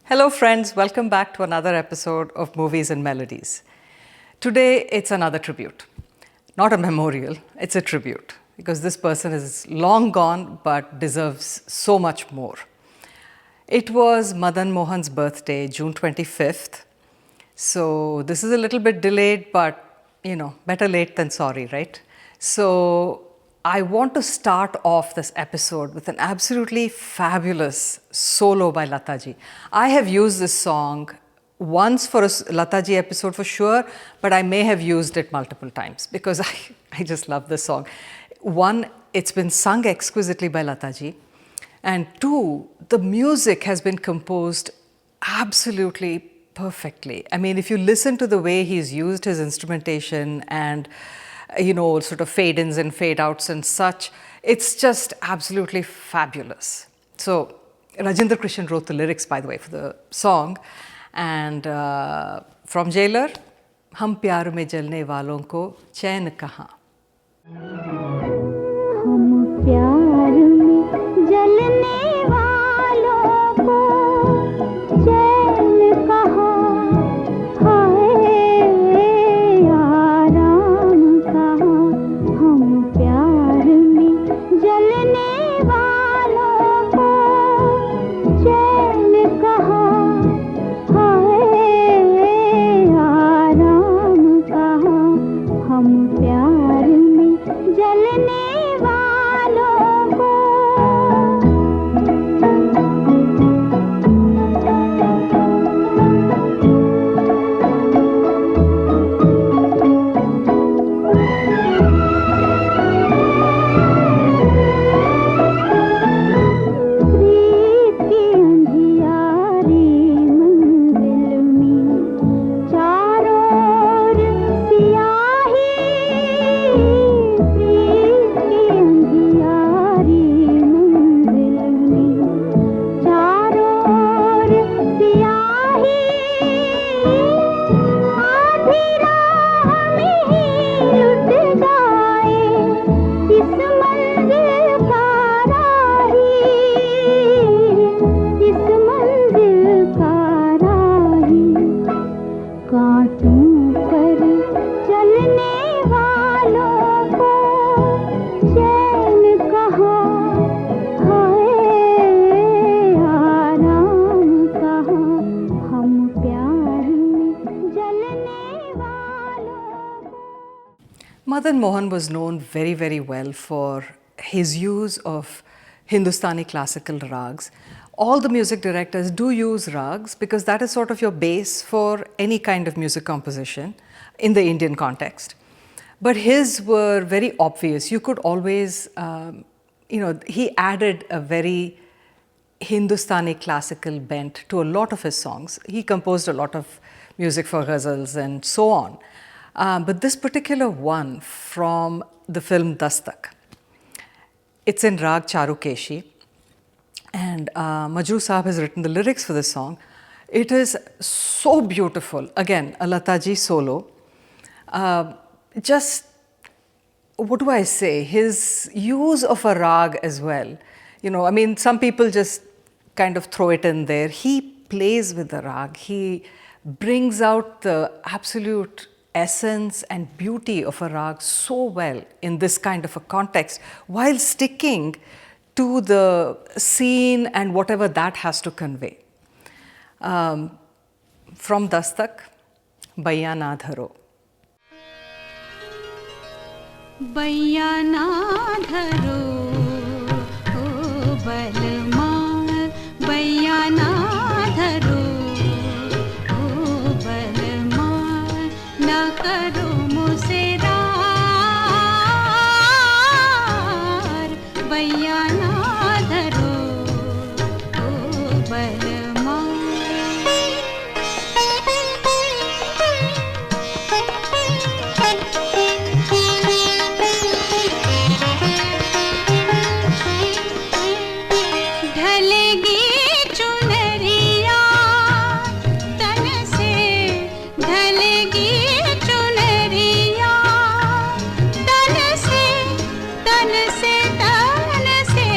Hello friends, welcome back to another episode of Movies and Melodies. Today it's another tribute. Not a memorial, it's a tribute because this person is long gone but deserves so much more. It was Madan Mohan's birthday, June 25th. So this is a little bit delayed, but better late than sorry, right? So I want to start off this episode with an absolutely fabulous solo by Lataji. I have used this song once for a Lataji episode for sure, but I may have used it multiple times because I just love this song. One, it's been sung exquisitely by Lataji. And two, the music has been composed absolutely perfectly. I mean, if you listen to the way he's used his instrumentation and sort of fade-ins and fade-outs and such, it's just absolutely fabulous. So Rajendra Krishan wrote the lyrics, by the way, for the song. And from Jailer, "Hum प्यार में जलने वालों को चैन कहाँ." हम प्यार में जलने वालों को चैन कहाँ, हाय आराम कहाँ। हम प्यार में जलने वालों को चैन कहाँ, हाय आराम कहाँ। हम प्यार में जलने Madan Mohan was known very, very well for his use of Hindustani classical rags. All the music directors do use rags because that is sort of your base for any kind of music composition in the Indian context. But his were very obvious. You could always, he added a very Hindustani classical bent to a lot of his songs. He composed a lot of music for ghazals and so on. But this particular one from the film Dastak, it's in Rag Charukeshi, and Majroo Saab has written the lyrics for this song. It is so beautiful. Again, a Lataji solo. Just, what do I say? His use of a rag as well. Some people just kind of throw it in there. He plays with the rag. He brings out the absolute essence and beauty of a rag so well in this kind of a context while sticking to the scene and whatever that has to convey. From Dastak, Baiya Na Dharo. Baiya na dharo, o balma, baiya na dharo, o balma, na karo mujhse raar, baiya na dharo, o balma. तन से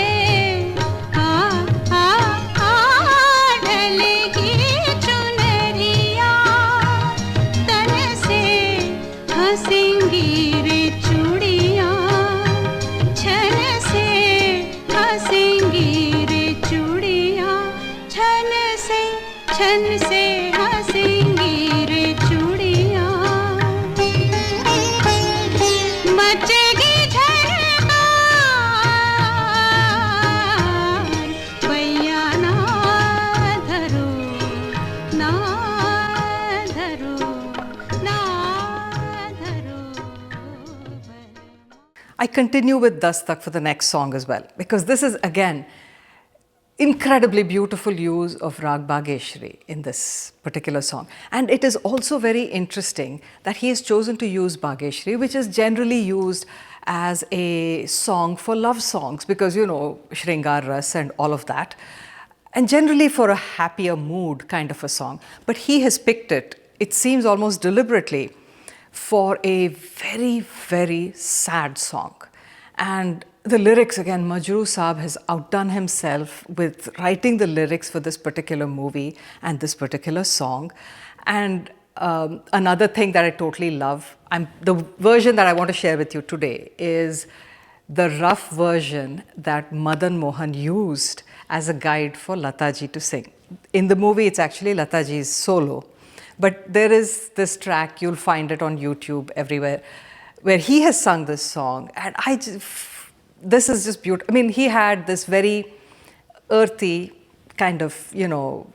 हंसेंगी रे चूड़ियाँ छन से हंसेंगी रे चूड़ियाँ छन से हंसेंगी रे चूड़ियाँ मचेगी झनकार भैया ना धरो ना धरो ना धरो I continue with Dastak for the next song as well, because this is again incredibly beautiful use of Rag Bageshri in this particular song. And it is also very interesting that he has chosen to use Bageshri, which is generally used as a song for love songs, because you know, Shringar Ras and all of that, and generally for a happier mood kind of a song. But he has picked it seems almost deliberately, for a very, very sad song. And the lyrics, again, Majroo Saab has outdone himself with writing the lyrics for this particular movie and this particular song. And another thing that I totally love, the version that I want to share with you today is the rough version that Madan Mohan used as a guide for Lataji to sing. In the movie, it's actually Lataji's solo. But there is this track, you'll find it on YouTube everywhere, where he has sung this song. And this is just beautiful. I mean, he had this very earthy kind of, you know,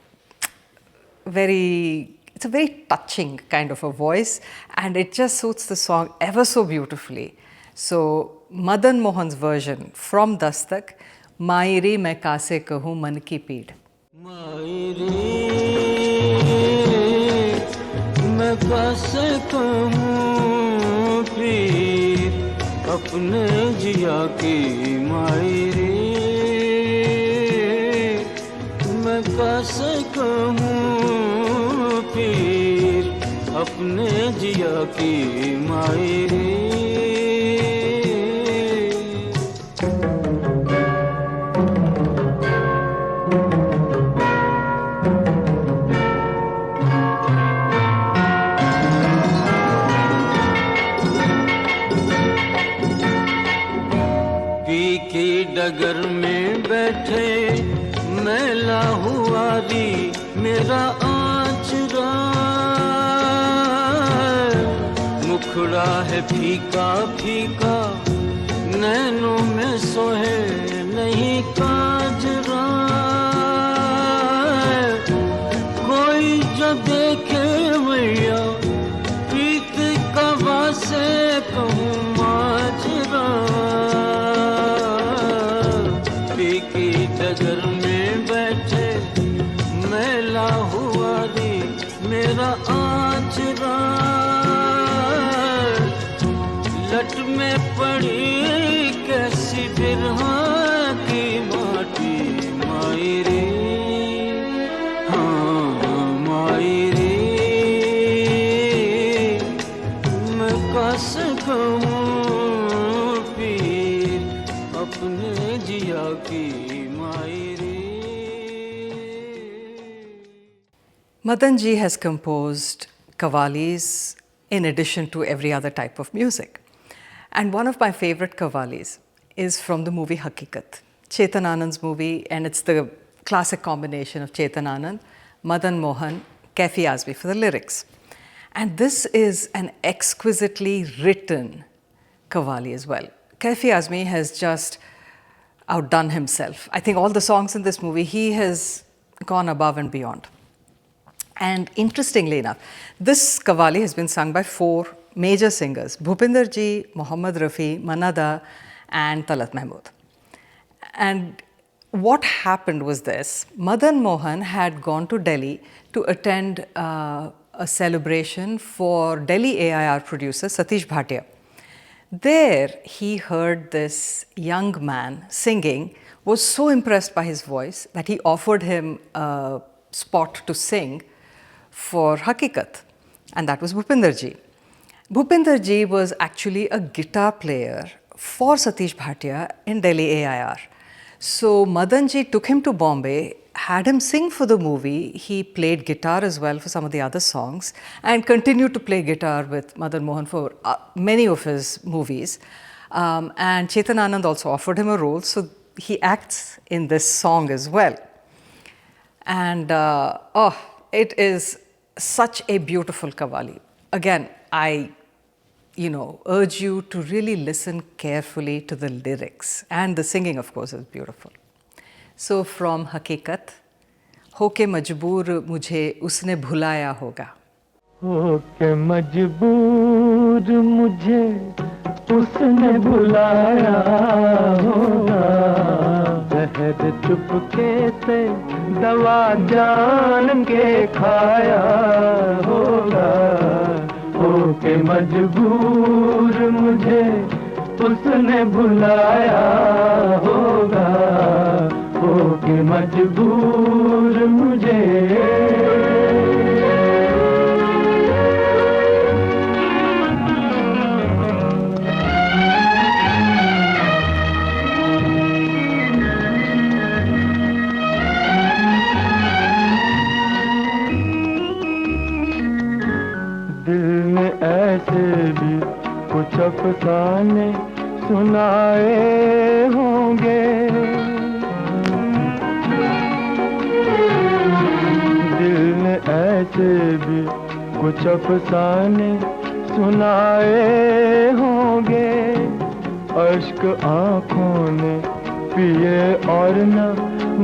it's a very touching kind of a voice, and it just suits the song ever so beautifully. So, Madan Mohan's version from Dastak, Mairi Main Kaise Kahu Man Ki Peed. मैं कैसे कहूँ पीर अपने जिया की मायरी मैं कैसे कहूँ पीर अपने जिया की मायरी डगर में बैठे मैला हुआ री मेरा आँचरा मुखड़ा है फीका फीका नैनों में सोहे नहीं काजरा कोई जो देखे भैया प्रीत का वासे कहूँ माजरा डगर में बैठे मैला हुआ री मेरा आँचरा लट में पड़ी कैसी बिरहा की माटी मायरी हाँ मायरी मैं कैसे कहूँ पीर अपने जिया की Madan ji has composed Qawwalis in addition to every other type of music. And one of my favorite Qawwalis is from the movie Hakikat, Chetan Anand's movie, and it's the classic combination of Chetan Anand, Madan Mohan, Kaifi Azmi for the lyrics. And this is an exquisitely written Qawwali as well. Kaifi Azmi has just outdone himself. I think all the songs in this movie, he has gone above and beyond. And interestingly enough, this Qawwali has been sung by 4 major singers, Bhupinder Ji, Mohammad Rafi, Manada, and Talat Mahmood. And what happened was this: Madan Mohan had gone to Delhi to attend a celebration for Delhi AIR producer Satish Bhatia. There he heard this young man singing, was so impressed by his voice that he offered him a spot to sing for Hakikat, and that was Bhupinder Ji. Bhupinder Ji was actually a guitar player for Satish Bhatia in Delhi AIR. So Madan Ji took him to Bombay had him sing for the movie. He played guitar as well for some of the other songs and continued to play guitar with Madan Mohan for many of his movies. And Chetan Anand also offered him a role, so he acts in this song as well. And it is such a beautiful Qawwali. Again, I urge you to really listen carefully to the lyrics, and the singing, of course, is beautiful. So from Hakikat, होके मजबूर मुझे उसने भुलाया होगा. होके मजबूर मुझे उसने भुलाया होगा. जहर चुपके से दवा जान के खाया होगा. होके मजबूर मुझे उसने भुलाया होगा. होके मजबूर मुझे. दिल में ऐसे भी कुछ अफसाने सुनाए होंगे. दिल में ऐसे भी कुछ अफसाने सुनाए होंगे. अश्क आँखों ने पिए और न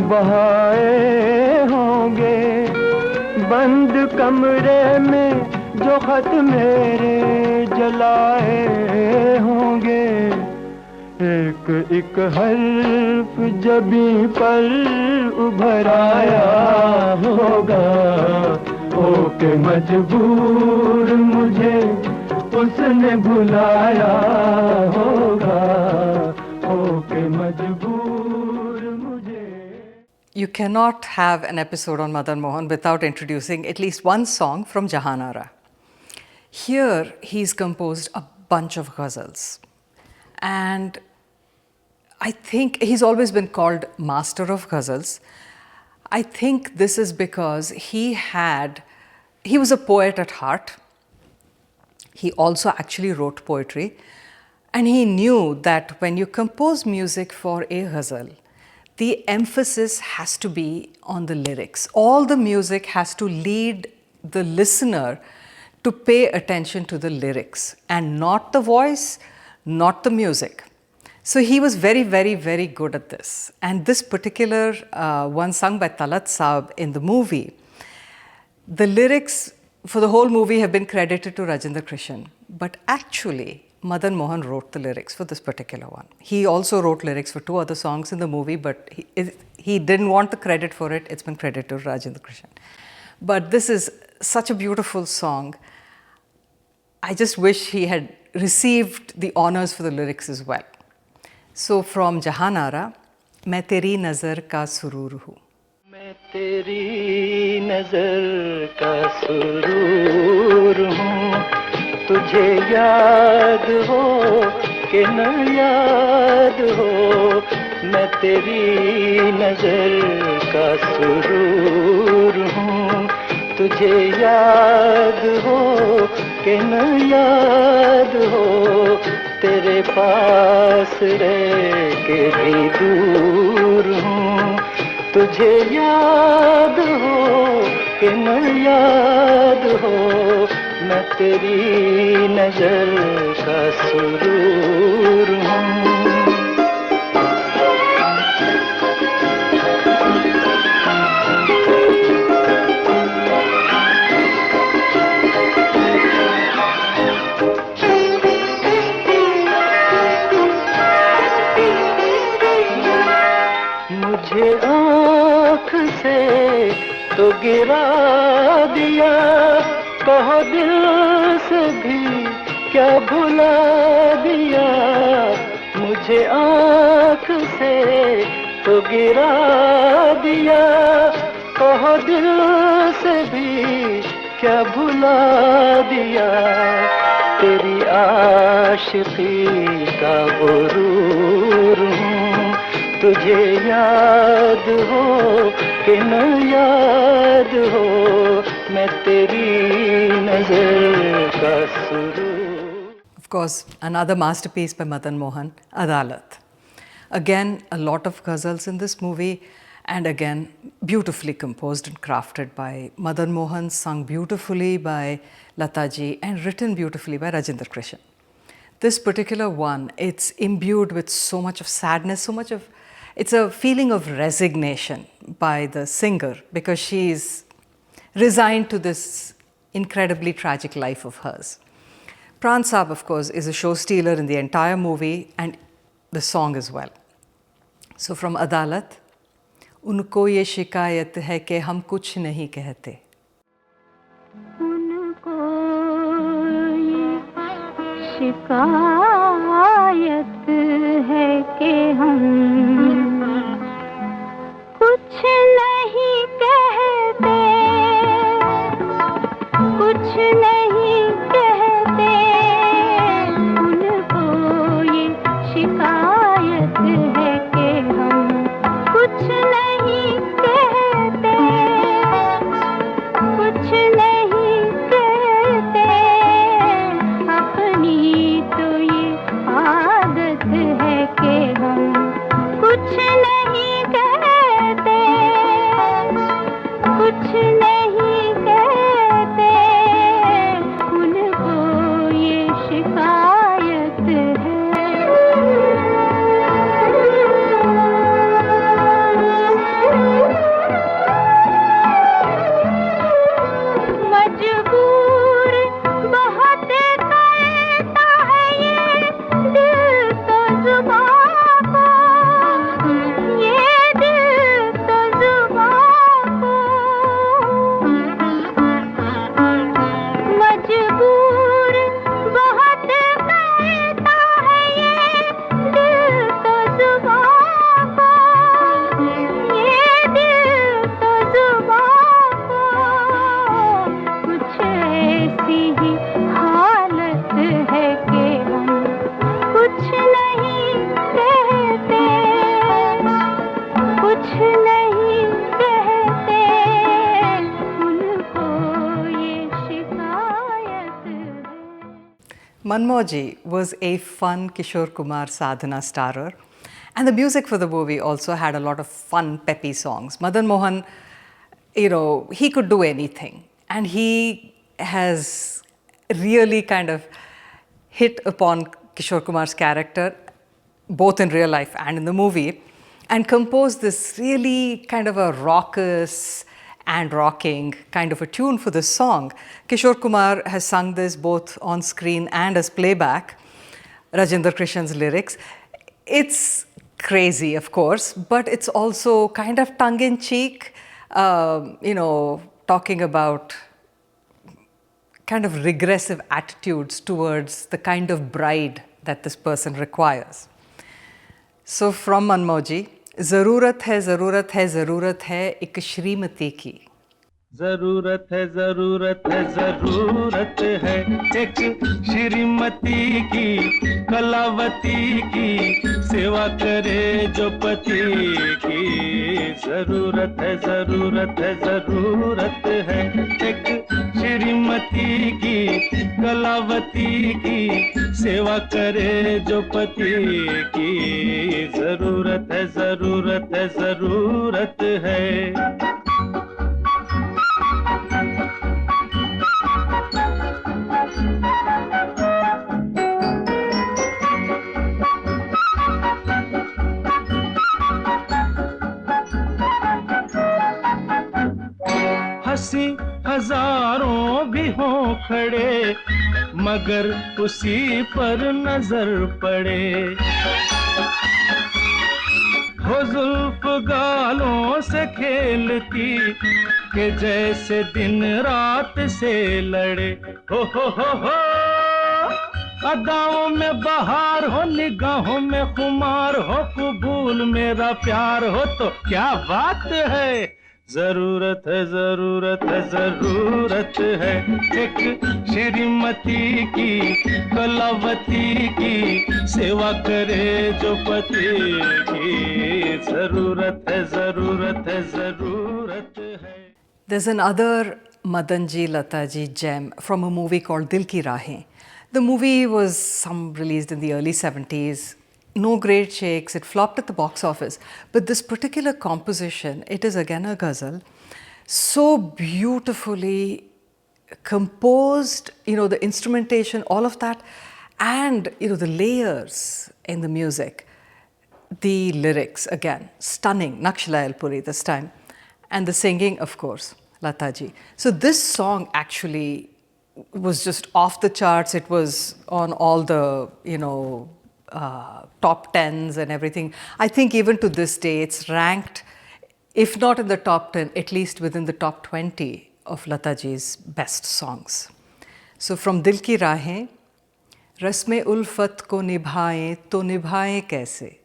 बहाए होंगे. बंद कमरे में जो खत मेरे जलाए होंगे. एक एक हर्फ जबी पर उभर आया होगा. होके मजबूर मुझे उसने भुलाया होगा. होके मजबूर मुझे. You cannot have an episode on Madan Mohan without introducing at least one song from Jahanara. Here, he's composed a bunch of ghazals. And I think he's always been called master of ghazals. I think this is because he was a poet at heart. He also actually wrote poetry. And he knew that when you compose music for a ghazal, the emphasis has to be on the lyrics. All the music has to lead the listener to pay attention to the lyrics and not the voice, not the music. So he was very, very, very good at this. And this particular one sung by Talat Saab in the movie, the lyrics for the whole movie have been credited to Rajendra Krishan. But actually, Madan Mohan wrote the lyrics for this particular one. He also wrote lyrics for two other songs in the movie, but he didn't want the credit for it. It's been credited to Rajendra Krishan. But this is such a beautiful song. I just wish he had received the honors for the lyrics as well. So from Jahanara, मैं तेरी नज़र का सुरूर हूँ. मैं तेरी नजर का सुरूर हूँ. तुझे याद हो कि न याद हो. मैं तेरी नजर का सुरूर हूँ. तुझे याद हो कि न याद हो. तेरे पास रह के भी दूर हूँ. तुझे याद हो कि न याद हो. मैं तेरी नजर का सुरूर हूँ. मुझे आँख से तो गिरा दिया. कहो दिल से भी क्या भुला दिया. मुझे आँख से तो गिरा दिया. कहो दिल से भी क्या भुला दिया. तेरी आशिकी का गुरूर हूँ. तुझे याद हो लेकिन याद हो मैं तेरी नजर का सुरूर. Of course, another masterpiece by Madan Mohan, Adalat. Again, a lot of ghazals in this movie, and again, beautifully composed and crafted by Madan Mohan, sung beautifully by Lataji, and written beautifully by Rajinder Krishan. This particular one, it's imbued with so much of sadness, it's a feeling of resignation by the singer, because she's resigned to this incredibly tragic life of hers. Pran Saab, of course, is a show stealer in the entire movie and the song as well. So from Adalat, उनको ये शिकायत है कि हम कुछ नहीं कहते. उनको ये शिकायत है कि हम कुछ नहीं कहते, कुछ नहीं कहते. उनको ये शिकायत है कि हम कुछ नहीं कहते, कुछ नहीं कहते. अपनी तो ये आदत है कि हम कुछ नहीं कहते, कुछ नहीं कहते. उनको ये शिकायत है. मजबूर बहुत करता है ये दिल तो जुबां को, ये दिल तो जुबां को. मजबूर बहुत करता है ये दिल तो जुबां को, ये दिल तो जुबां को. कुछ ऐसी ही हालत है कि हम कुछ नहीं कहते, कुछ नहीं कहते. उनको ये शिकायत है. Manmoji was a fun Kishore Kumar Sadhana starrer, and the music for the movie also had a lot of fun, peppy songs. Madan Mohan, he could do anything, and he has really kind of hit upon Kishore Kumar's character, both in real life and in the movie, and composed this really kind of a raucous and rocking kind of a tune for this song. Kishore Kumar has sung this both on screen and as playback. Rajinder Krishan's lyrics. It's crazy, of course, but it's also kind of tongue-in-cheek, talking about kind of regressive attitudes towards the kind of bride that this person requires. So from Manmoji, ज़रूरत है ज़रूरत है ज़रूरत है एक श्रीमती की. ज़रूरत है ज़रूरत है ज़रूरत है एक श्रीमती की, कलावती की सेवा करे जो पति की. ज़रूरत है ज़रूरत है ज़रूरत है एक श्रीमती की, कलावती की सेवा करे जो पति की. ज़रूरत है ज़रूरत है ज़रूरत है. हंसी हजारों भी हों खड़े, मगर उसी पर नजर पड़े. हो जुल्फ गालों से खेलती के जैसे दिन रात से लड़े. हो अदाओं में बहार हो, निगाहों में खुमार हो, कबूल मेरा प्यार हो तो क्या बात है. जरूरत है जरूरत है जरूरत है एक श्रीमती की, कलावती की, सेवा करे जो पति की। जरूरत है जरूरत है जरूरत है। There's another Madanji Lataji gem from a movie called Dil Ki Rahein. The movie was released in the early 70s. No great shakes, it flopped at the box office. But this particular composition, it is again a ghazal, so beautifully composed, the instrumentation, all of that, and the layers in the music. The lyrics, again, stunning, Naksh Layalpuri this time. And the singing, of course, Lataji. So this song actually was just off the charts. It was on all the, top 10s and everything. I think even to this day, it's ranked, if not in the top 10, at least within the top 20 of Lataji's best songs. So from Dil Ki Rahein, रस्म उल्फत को निभाएं तो निभाएं कैसे?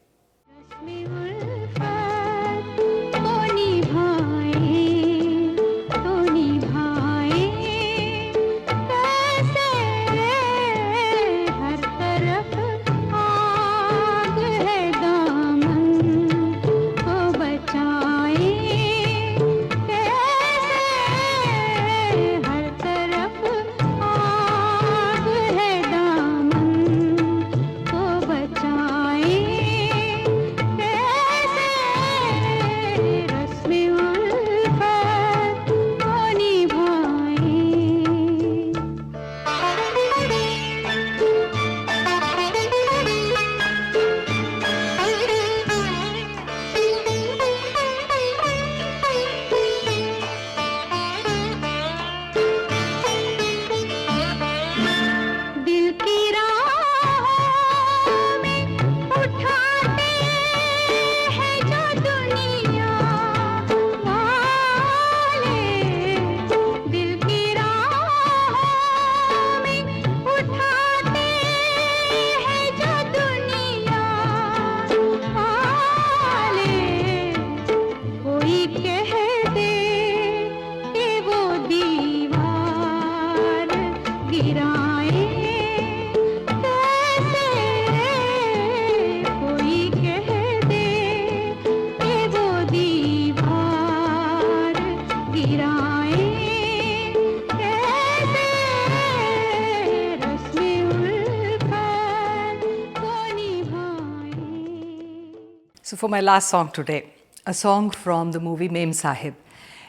So for my last song today, a song from the movie Mem Sahib.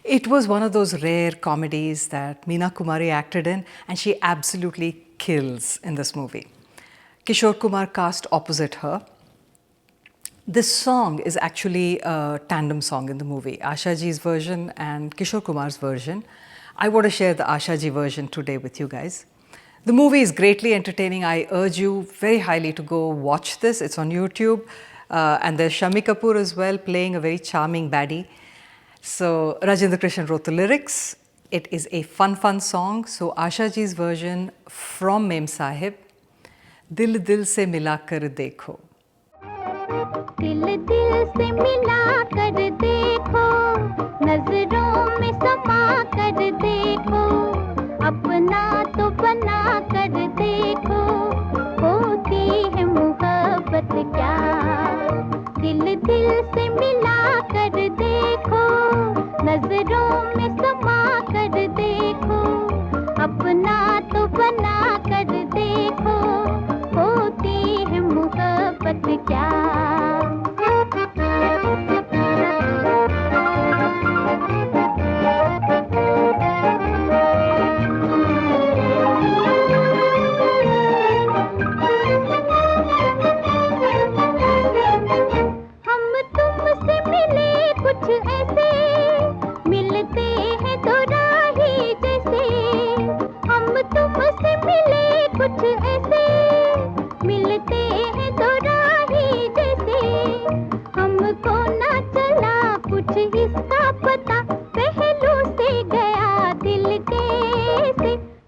It was one of those rare comedies that Meena Kumari acted in, and she absolutely kills in this movie. Kishore Kumar cast opposite her. This song is actually a tandem song in the movie, Asha ji's version and Kishore Kumar's version. I want to share the Asha ji version today with you guys. The movie is greatly entertaining. I urge you very highly to go watch this. It's on YouTube. And there's Shami Kapoor as well, playing a very charming baddie. So Rajendra Krishnan wrote the lyrics. It is a fun song. So Asha ji's version from Mem Sahib, Dil Dil Se Mila Kar Dekho. दिल दिल से मिला कर देखो, नजरों में समा कर देखो, अपना तो बना कर देखो, होती है मोहब्बत क्या। दिल दिल से मिला कर देखो, नजरों में समा कर देखो, अपना तो बना कर देखो, होती है मोहब्बत क्या।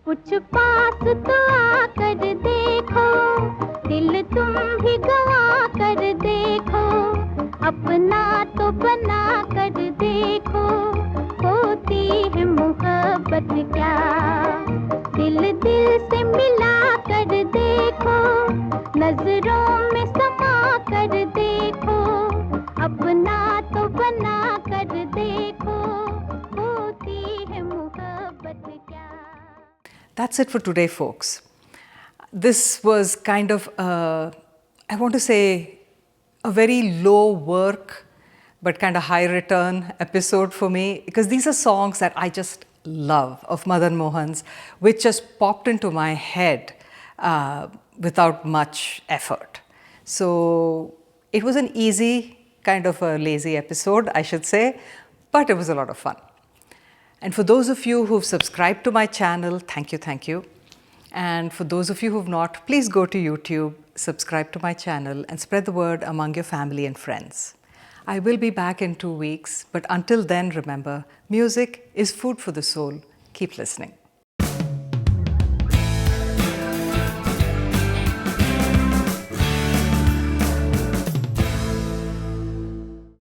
कुछ पास तो आकर देखो, दिल तुम भी गवा कर देखो, अपना तो बना कर देखो, नजरों में समा कर देखो, अपना तो बना कर देखो, होती है मोहब्बत क्या. That's it for today, folks. This was kind of, I want to say, a very low work but kind of high return episode for me, because these are songs that I just love of Madan Mohan's, which just popped into my head without much effort. So it was an easy, kind of a lazy episode, I should say, but it was a lot of fun. And for those of you who've subscribed to my channel, thank you, thank you. And for those of you who've not, please go to YouTube, subscribe to my channel, and spread the word among your family and friends. I will be back in 2 weeks, but until then, remember, music is food for the soul. Keep listening.